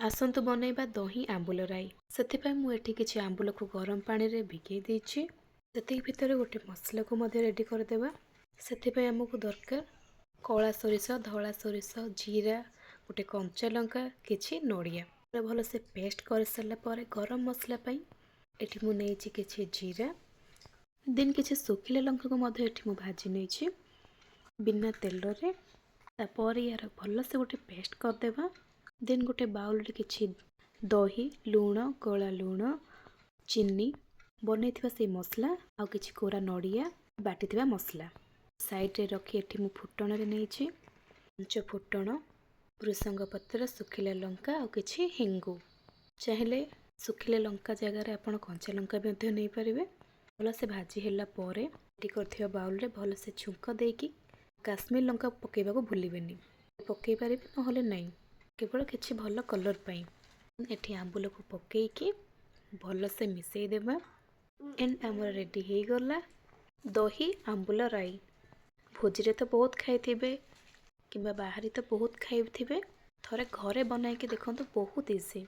आसतु बनैबा दही आंबुल राई। से मुझे किसी आंबुल को गरम पानी रे भिगई देछि। से भितर गोटे मसला को रेडी करदेवा। से आमको दरकार कला सोरिष, धला सोरिष, जीरा, गोटे कंचा लंका, किछि नड़िया भल से पेस्ट कर सारा पर गरम मसला एठी मु नेछि किछि जीरा देन किछि सुखिला लंका को भाजी नहीं बिना तेल रे। तापर यार भल से गोटे पेस्ट करदेवा। देन गोटे बाउल रे किछि दही, लूण, कला लूण, चीनी, बनई से मसला आ किछि कोरा नड़िया बाटी मसला साइड रे रखी एठी मु फुटण रे नेछि पंच फुटण, भृसंग पत्र, सुखिला लंका और किछि हिंगु। चाहेले सुखिला लंका जगह रे आपण कंचा लंका भी नहीं पारिबे। भल से भाजी हैला परे रेडी करथिबा बाउल रे भल से छुंक देकी काश्मीर लंका पकेबा को भूलिबेनी। पकई पारिबे नहले नहीं, केवल किछि भल कलर पाई। एठी आंबुल को पकेकी भल से मिसई देबा। एंड हमर रेडी हे गला दही आंबुल राई। भोजी रे तो बहुत खाइथिबे किंबा बाहरी तो बहुत खाइथिबे, थरे घरे बनाई के देखंतु बहुत इजी।